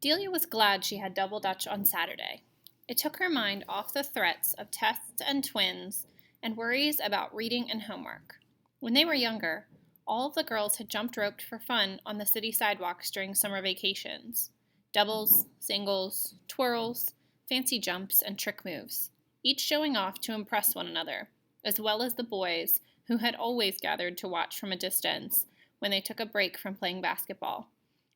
Delia was glad she had double dutch on Saturday. It took her mind off the threats of tests and twins and worries about reading and homework. When they were younger, all of the girls had jumped roped for fun on the city sidewalks during summer vacations. Doubles, singles, twirls, fancy jumps, and trick moves, each showing off to impress one another, as well as the boys who had always gathered to watch from a distance when they took a break from playing basketball.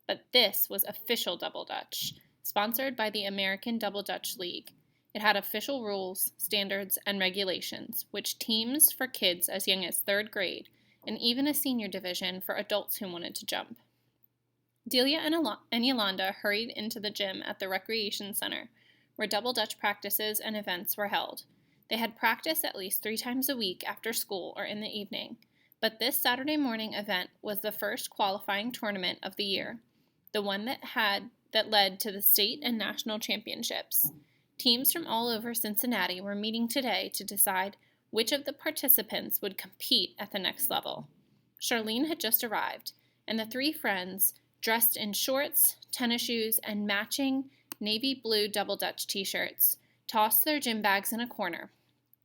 But this was official Double Dutch, sponsored by the American Double Dutch League. It had official rules, standards, and regulations, which teams for kids as young as third grade, and even a senior division for adults who wanted to jump. Delia and Yolanda hurried into the gym at the recreation center, where Double Dutch practices and events were held. They had practice at least 3 times a week after school or in the evening, but this Saturday morning event was the first qualifying tournament of the year, the one that led to the state and national championships. Teams from all over Cincinnati were meeting today to decide which of the participants would compete at the next level. Charlene had just arrived, and the 3 friends, dressed in shorts, tennis shoes, and matching navy blue Double Dutch t-shirts, tossed their gym bags in a corner,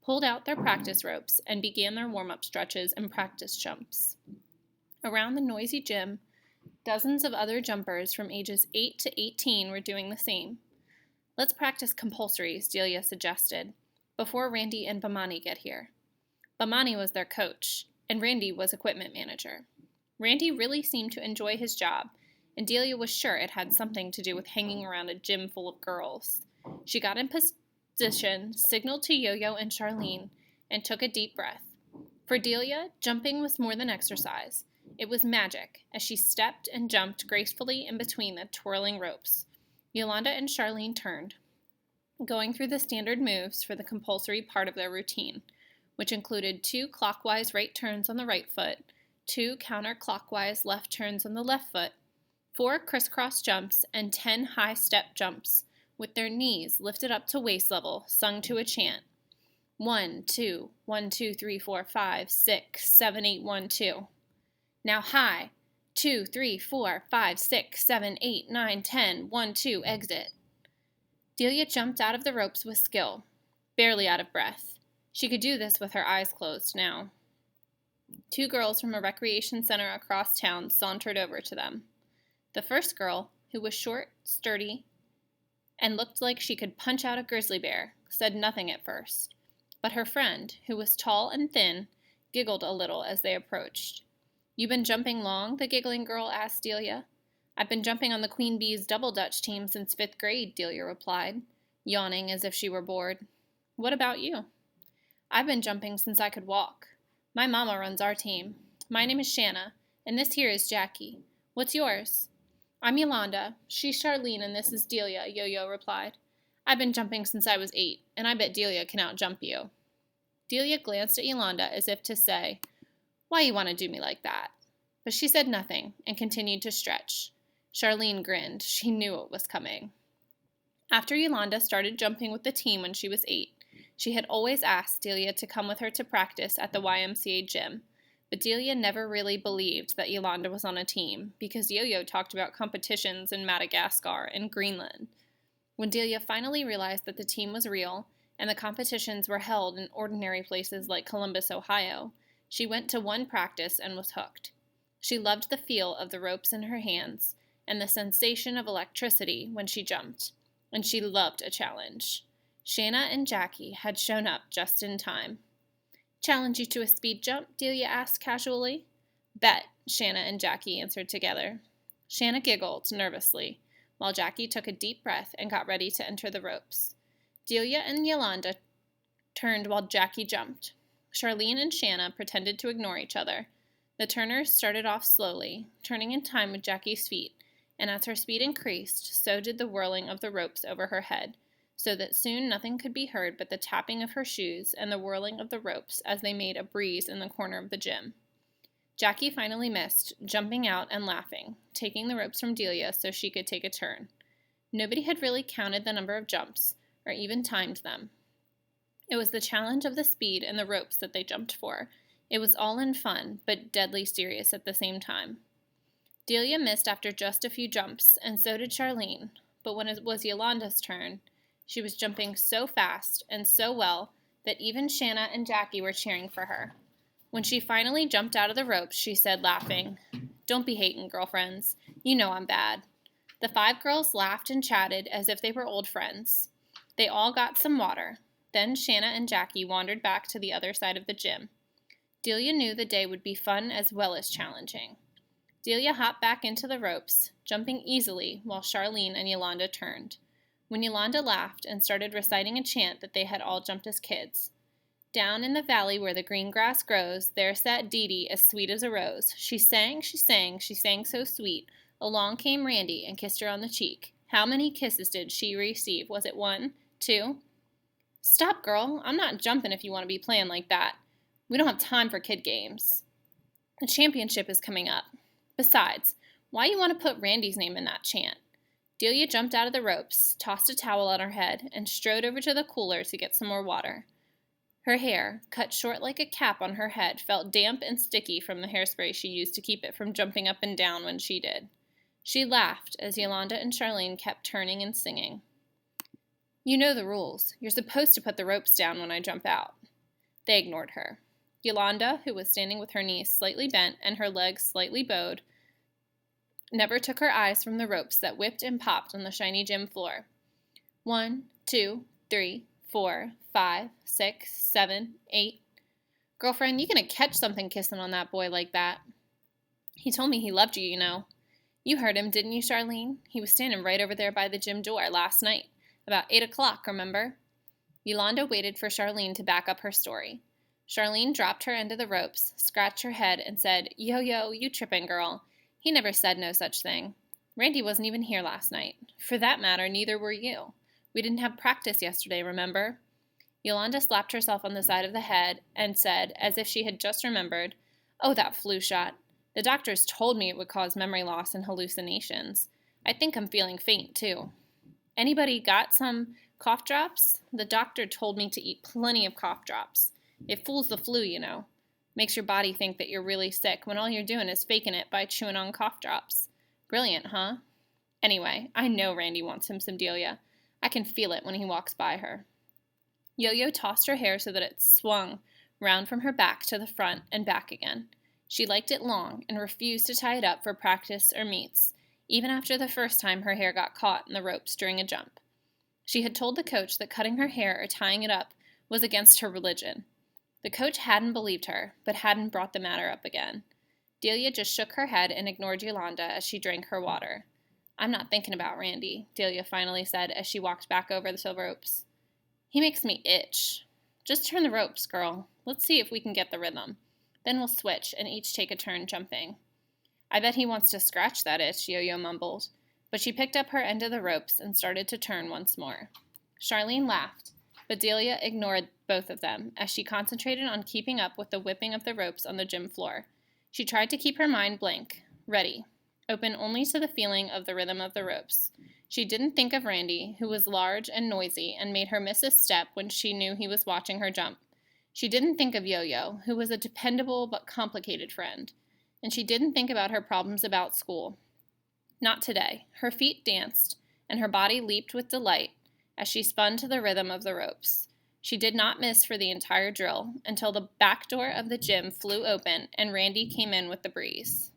pulled out their practice ropes, and began their warm-up stretches and practice jumps. Around the noisy gym, dozens of other jumpers from ages 8 to 18 were doing the same. "Let's practice compulsories," Delia suggested, "before Randy and Bamani get here." Bamani was their coach, and Randy was equipment manager. Randy really seemed to enjoy his job, and Delia was sure it had something to do with hanging around a gym full of girls. She got in position, signaled to Yo-Yo and Charlene, and took a deep breath. For Delia, jumping was more than exercise. It was magic, as she stepped and jumped gracefully in between the twirling ropes. Yolanda and Charlene turned, going through the standard moves for the compulsory part of their routine, which included 2 clockwise right turns on the right foot, 2 counterclockwise left turns on the left foot, 4 crisscross jumps, and 10 high step jumps, with their knees lifted up to waist level, sung to a chant. 1, 2, 1, 2, 3, 4, 5, 6, 7, 8, 1, 2. Now high. 2, 3, 4, 5, 6, 7, 8, 9, 10, 1, 2, exit. Delia jumped out of the ropes with skill, barely out of breath. She could do this with her eyes closed now. 2 girls from a recreation center across town sauntered over to them. The first girl, who was short, sturdy, and looked like she could punch out a grizzly bear, said nothing at first. But her friend, who was tall and thin, giggled a little as they approached. "You been jumping long?" the giggling girl asked Delia. "I've been jumping on the Queen Bee's Double Dutch team since 5th grade, Delia replied, yawning as if she were bored. "What about you?" "I've been jumping since I could walk. My mama runs our team. My name is Shanna, and this here is Jackie. What's yours?" "I'm Yolanda. She's Charlene, and this is Delia," Yo-Yo replied. "I've been jumping since I was 8, and I bet Delia can out-jump you." Delia glanced at Yolanda as if to say, "Why you want to do me like that?" But she said nothing and continued to stretch. Charlene grinned. She knew it was coming. After Yolanda started jumping with the team when she was 8, she had always asked Delia to come with her to practice at the YMCA gym, but Delia never really believed that Yolanda was on a team because Yo-Yo talked about competitions in Madagascar and Greenland. When Delia finally realized that the team was real and the competitions were held in ordinary places like Columbus, Ohio, she went to one practice and was hooked. She loved the feel of the ropes in her hands and the sensation of electricity when she jumped, and she loved a challenge. Shanna and Jackie had shown up just in time. "Challenge you to a speed jump?" Delia asked casually. "Bet," Shanna and Jackie answered together. Shanna giggled nervously, while Jackie took a deep breath and got ready to enter the ropes. Delia and Yolanda turned while Jackie jumped. Charlene and Shanna pretended to ignore each other. The turners started off slowly, turning in time with Jackie's feet, and as her speed increased, so did the whirling of the ropes over her head, so that soon nothing could be heard but the tapping of her shoes and the whirling of the ropes as they made a breeze in the corner of the gym. Jackie finally missed, jumping out and laughing, taking the ropes from Delia so she could take a turn. Nobody had really counted the number of jumps, or even timed them. It was the challenge of the speed and the ropes that they jumped for. It was all in fun, but deadly serious at the same time. Delia missed after just a few jumps, and so did Charlene, but when it was Yolanda's turn, she was jumping so fast and so well that even Shanna and Jackie were cheering for her. When she finally jumped out of the ropes, she said, laughing, "Don't be hatin', girlfriends. You know I'm bad." The 5 girls laughed and chatted as if they were old friends. They all got some water. Then Shanna and Jackie wandered back to the other side of the gym. Delia knew the day would be fun as well as challenging. Delia hopped back into the ropes, jumping easily while Charlene and Yolanda turned. When Yolanda laughed and started reciting a chant that they had all jumped as kids. Down in the valley where the green grass grows, there sat Dee Dee as sweet as a rose. She sang, she sang, she sang so sweet. Along came Randy and kissed her on the cheek. How many kisses did she receive? Was it 1, 2? Stop, girl. I'm not jumping if you want to be playing like that. We don't have time for kid games. The championship is coming up. Besides, why you want to put Randy's name in that chant? Delia jumped out of the ropes, tossed a towel on her head, and strode over to the cooler to get some more water. Her hair, cut short like a cap on her head, felt damp and sticky from the hairspray she used to keep it from jumping up and down when she did. She laughed as Yolanda and Charlene kept turning and singing. You know the rules. You're supposed to put the ropes down when I jump out. They ignored her. Yolanda, who was standing with her knees slightly bent and her legs slightly bowed, never took her eyes from the ropes that whipped and popped on the shiny gym floor. 1, 2, 3, 4, 5, 6, 7, 8. Girlfriend, you gonna catch something kissing on that boy like that. He told me he loved you, you know. You heard him, didn't you, Charlene? He was standing right over there by the gym door last night. About 8 o'clock, remember? Yolanda waited for Charlene to back up her story. Charlene dropped her end of the ropes, scratched her head, and said, Yo, you trippin' girl. He never said no such thing. Randy wasn't even here last night. For that matter, neither were you. We didn't have practice yesterday, remember? Yolanda slapped herself on the side of the head and said, as if she had just remembered, Oh, that flu shot. The doctors told me it would cause memory loss and hallucinations. I think I'm feeling faint, too. Anybody got some cough drops? The doctor told me to eat plenty of cough drops. It fools the flu, you know. Makes your body think that you're really sick when all you're doing is faking it by chewing on cough drops. Brilliant, huh? Anyway, I know Randy wants him some Delia. I can feel it when he walks by her. Yo-Yo tossed her hair so that it swung round from her back to the front and back again. She liked it long and refused to tie it up for practice or meets, even after the first time her hair got caught in the ropes during a jump. She had told the coach that cutting her hair or tying it up was against her religion. The coach hadn't believed her, but hadn't brought the matter up again. Delia just shook her head and ignored Yolanda as she drank her water. I'm not thinking about Randy, Delia finally said as she walked back over the ropes. He makes me itch. Just turn the ropes, girl. Let's see if we can get the rhythm. Then we'll switch and each take a turn jumping. I bet he wants to scratch that itch, Yo-Yo mumbled, but she picked up her end of the ropes and started to turn once more. Charlene laughed, but Delia ignored both of them as she concentrated on keeping up with the whipping of the ropes on the gym floor. She tried to keep her mind blank, ready, open only to the feeling of the rhythm of the ropes. She didn't think of Randy, who was large and noisy and made her miss a step when she knew he was watching her jump. She didn't think of Yo-Yo, who was a dependable but complicated friend. And she didn't think about her problems about school. Not today. Her feet danced, and her body leaped with delight as she spun to the rhythm of the ropes. She did not miss for the entire drill until the back door of the gym flew open and Randy came in with the breeze.